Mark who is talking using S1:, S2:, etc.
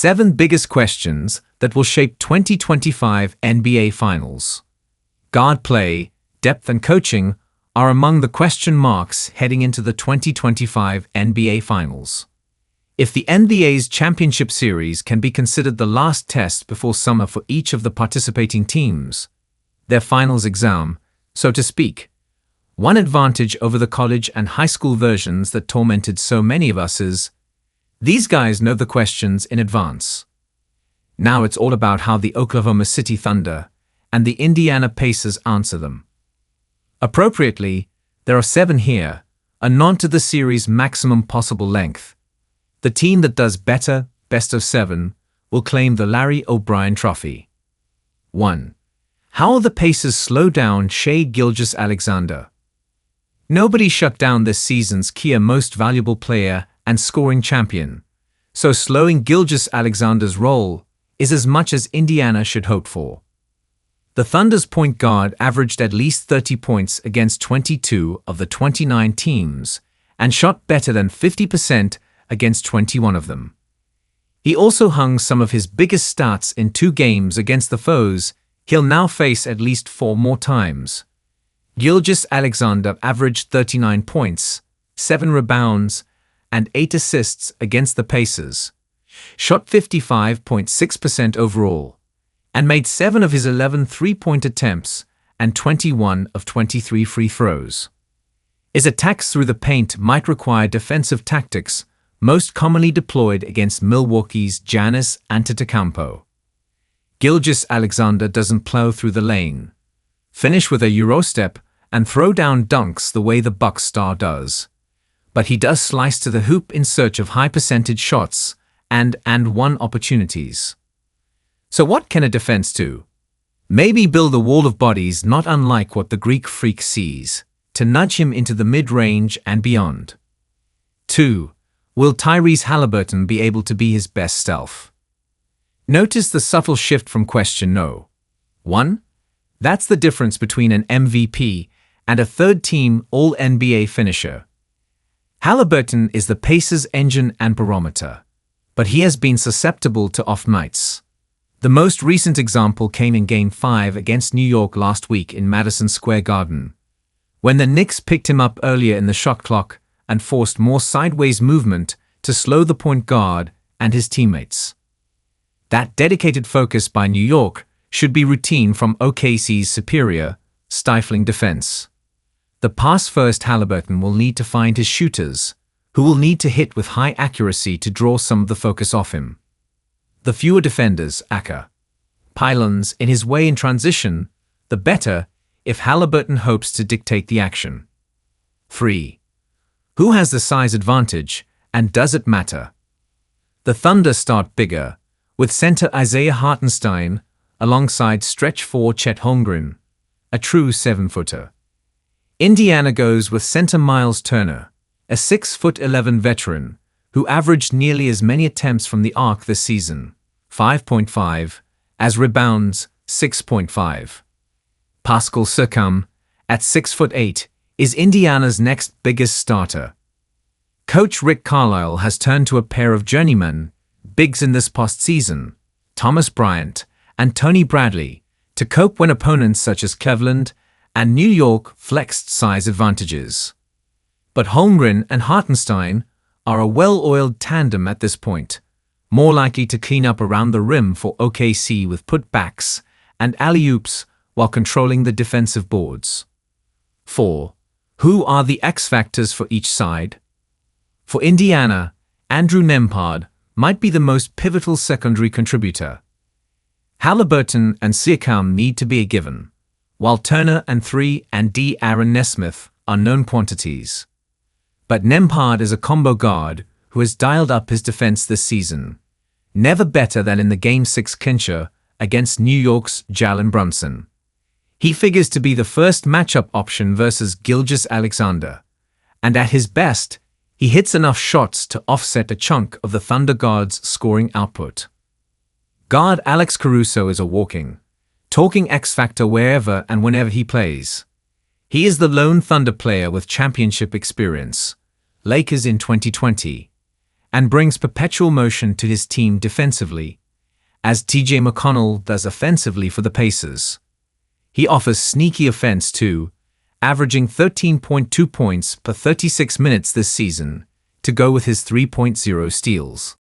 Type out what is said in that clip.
S1: 7 biggest questions that will shape 2025 NBA Finals. Guard play, depth and coaching are among the question marks heading into the 2025 NBA Finals. If the NBA's championship series can be considered the last test before summer for each of the participating teams, their finals exam, so to speak, one advantage over the college and high school versions that tormented so many of us is these guys know the questions in advance. Now it's all about how the Oklahoma City Thunder and the Indiana Pacers answer them. Appropriately, there are 7 here, a nod to the series' maximum possible length. The team that does better, best of 7, will claim the Larry O'Brien Trophy. 1. How will the Pacers slow down Shai Gilgeous-Alexander? Nobody shut down this season's Kia most valuable player and scoring champion, so slowing Gilgeous-Alexander's role is as much as Indiana should hope for. The Thunder's point guard averaged at least 30 points against 22 of the 29 teams and shot better than 50% against 21 of them. He also hung some of his biggest stats in 2 games against the foes he'll now face at least 4 more times. Gilgeous-Alexander averaged 39 points, 7 rebounds, and 8 assists against the Pacers, shot 55.6% overall, and made 7 of his 11 three-point attempts and 21 of 23 free throws. His attacks through the paint might require defensive tactics most commonly deployed against Milwaukee's Giannis Antetokounmpo. Gilgeous-Alexander doesn't plow through the lane, finish with a Eurostep, and throw down dunks the way the Bucks star does. But he does slice to the hoop in search of high-percentage shots and one opportunities. So what can a defense do? Maybe build a wall of bodies not unlike what the Greek Freak sees, to nudge him into the mid-range and beyond. 2. Will Tyrese Haliburton be able to be his best self? Notice the subtle shift from question no. 1. That's the difference between an MVP and a third-team All-NBA finisher. Haliburton is the Pacers' engine and barometer, but he has been susceptible to off nights. The most recent example came in Game 5 against New York last week in Madison Square Garden, when the Knicks picked him up earlier in the shot clock and forced more sideways movement to slow the point guard and his teammates. That dedicated focus by New York should be routine from OKC's superior, stifling defense. The pass-first Haliburton will need to find his shooters, who will need to hit with high accuracy to draw some of the focus off him. The fewer defenders, aka pylons, in his way in transition, the better if Haliburton hopes to dictate the action. 3. Who has the size advantage, and does it matter? The Thunder start bigger, with center Isaiah Hartenstein alongside stretch 4 Chet Holmgren, a true 7-footer. Indiana goes with center Miles Turner, a 6'11" veteran who averaged nearly as many attempts from the arc this season, 5.5, as rebounds, 6.5. Pascal Siakam, at 6'8", is Indiana's next biggest starter. Coach Rick Carlisle has turned to a pair of journeyman bigs in this postseason, Thomas Bryant and Tony Bradley, to cope when opponents such as Cleveland and New York flexed size advantages. But Holmgren and Hartenstein are a well-oiled tandem at this point, more likely to clean up around the rim for OKC with putbacks and alley-oops while controlling the defensive boards. 4. Who are the X-factors for each side? For Indiana, Andrew Nembhard might be the most pivotal secondary contributor. Haliburton and Siakam need to be a given, while Turner and 3 and D. Aaron Nesmith are known quantities. But Nembhard is a combo guard who has dialed up his defense this season, never better than in the Game 6 clincher against New York's Jalen Brunson. He figures to be the first matchup option versus Gilgeous-Alexander, and at his best, he hits enough shots to offset a chunk of the Thunder guard's scoring output. Guard Alex Caruso is a talking X-factor wherever and whenever he plays. He is the lone Thunder player with championship experience, Lakers in 2020, and brings perpetual motion to his team defensively, as TJ McConnell does offensively for the Pacers. He offers sneaky offense too, averaging 13.2 points per 36 minutes this season, to go with his 3.0 steals.